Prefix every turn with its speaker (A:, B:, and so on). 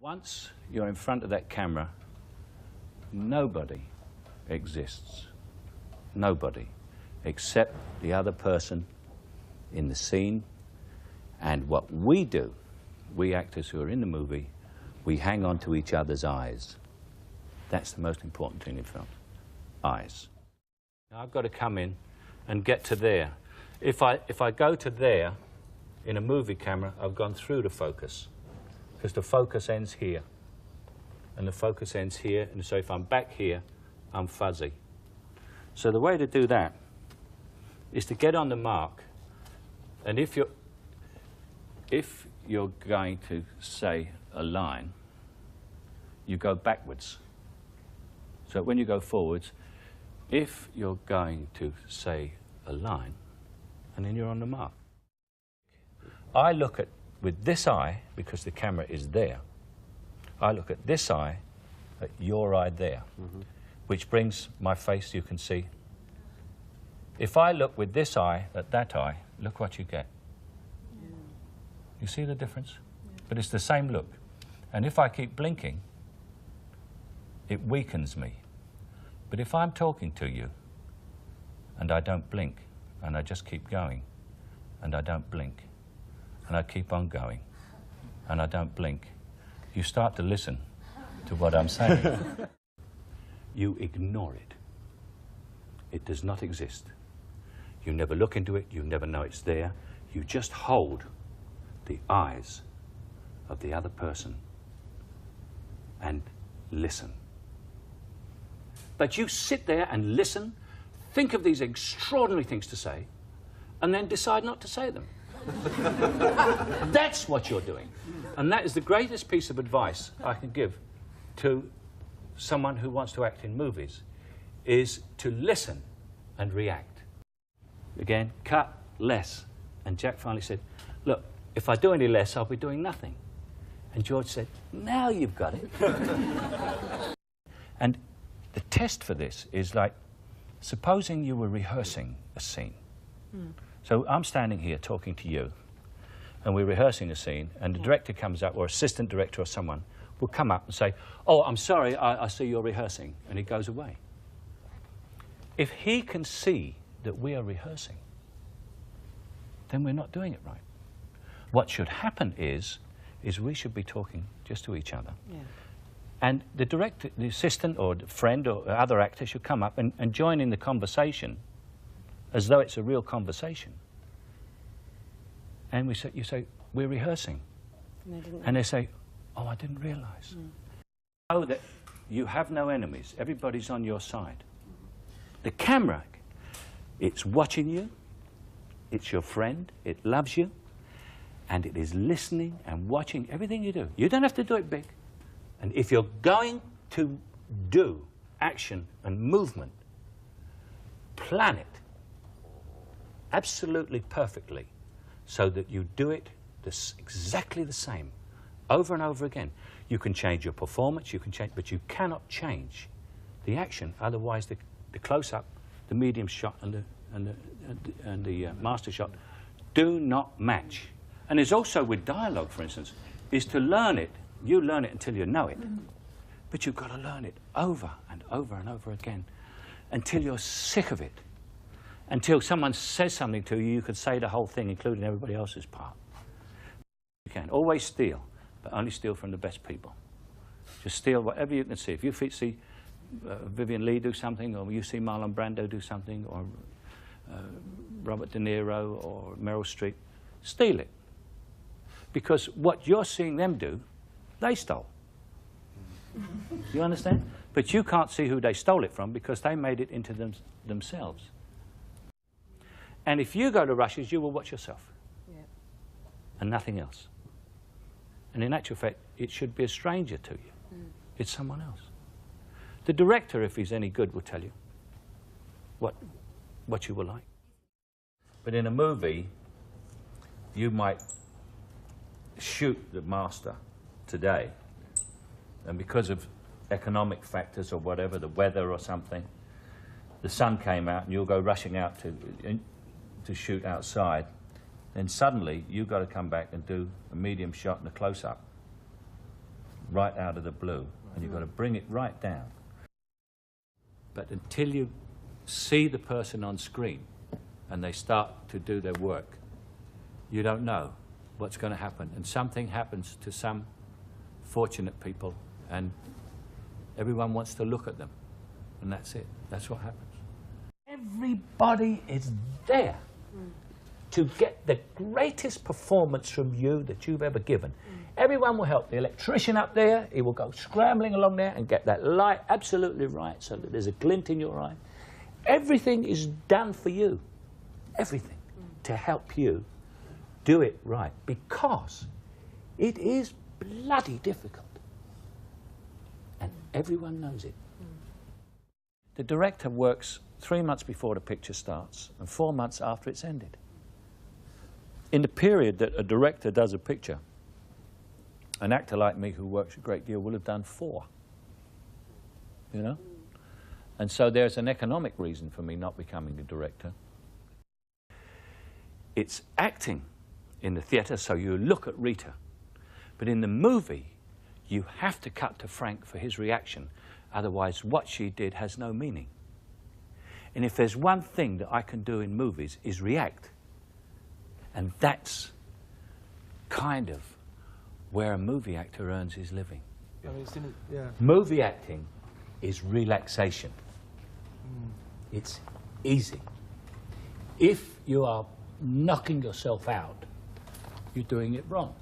A: Once you're in front of that camera, nobody exists. Nobody, except the other person in the scene. And what we do, we actors who are in the movie, we hang on to each other's eyes. That's the most important thing in film. Eyes. Now I've got to come in and get to there. If I go to there, in a movie camera, I've gone through the focus, because the focus ends here, and the focus ends here, and so if I'm back here, I'm fuzzy. So the way to do that is to get on the mark, and if you're going to say a line, you go backwards. So when you go forwards, if you're going to say a line, and then you're on the mark. I look at, with this eye, because the camera is there, I look at this eye, at your eye there, which brings my face, you can see. If I look with this eye at that eye, look what you get. Yeah. You see the difference? Yeah. But it's the same look. And if I keep blinking, it weakens me. But if I'm talking to you, and I don't blink, and I just keep going, and I don't blink, and I keep on going, and I don't blink, you start to listen to what I'm saying. You ignore it. It does not exist. You never look into it, you never know it's there. You just hold the eyes of the other person and listen. But you sit there and listen, think of these extraordinary things to say, and then decide not to say them. That's what you're doing. And that is the greatest piece of advice I can give to someone who wants to act in movies, is to listen and react. Again, cut less. And Jack finally said, look, if I do any less, I'll be doing nothing. And George said, now you've got it. And the test for this is like, supposing you were rehearsing a scene. So I'm standing here talking to you, and we're rehearsing a scene, and the director comes up, or assistant director or someone, will come up and say, oh, I'm sorry, I see you're rehearsing, and he goes away. If he can see that we are rehearsing, then we're not doing it right. What should happen is we should be talking just to each other. Yeah. And the director, the assistant or the friend or other actor should come up and join in the conversation as though it's a real conversation. And you say, we're rehearsing. And they say, oh, I didn't realize. Know that you have no enemies. Everybody's on your side. The camera, it's watching you. It's your friend. It loves you. And it is listening and watching everything you do. You don't have to do it big. And if you're going to do action and movement, plan it absolutely perfectly so that you do it exactly the same over and over again. You can change your performance, you can change, but you cannot change the action. Otherwise, the close-up, the medium shot, and the master shot do not match. And there's also with dialogue, for instance, is to learn it. You learn it until you know it, but you've got to learn it over and over and over again until you're sick of it. Until someone says something to you, you could say the whole thing, including everybody else's part. You can always steal, but only steal from the best people. Just steal whatever you can see. If you see Vivian Leigh do something, or you see Marlon Brando do something, or Robert De Niro or Meryl Streep, steal it. Because what you're seeing them do, they stole. You understand? But you can't see who they stole it from because they made it into themselves. And if you go to rushes, you will watch yourself. Yeah. And nothing else. And in actual fact, it should be a stranger to you. It's someone else. The director, if he's any good, will tell you what you will like. But in a movie, you might shoot the master today, and because of economic factors or whatever, the weather or something, the sun came out and you'll go rushing out to shoot outside, then suddenly you've got to come back and do a medium shot and a close-up. right out of the blue, and you've got to bring it right down. But until you see the person on screen and they start to do their work, you don't know what's going to happen. And something happens to some fortunate people, and everyone wants to look at them. And that's it. That's what happens. Everybody is there to get the greatest performance from you that you've ever given. Everyone will help. The electrician up there, he will go scrambling along there and get that light absolutely right so that there's a glint in your eye. Everything is done for you. Everything to help you do it right, because it is bloody difficult. And everyone knows it. The director works 3 months before the picture starts and 4 months after it's ended. In the period that a director does a picture, an actor like me who works a great deal will have done 4, you know? And so there's an economic reason for me not becoming a director. It's acting in the theatre, so you look at Rita. But in the movie, you have to cut to Frank for his reaction. Otherwise, what she did has no meaning. And if there's one thing that I can do in movies is react. And that's kind of where a movie actor earns his living.
B: I mean,
A: Movie acting is relaxation. It's easy. If you are knocking yourself out, you're doing it wrong.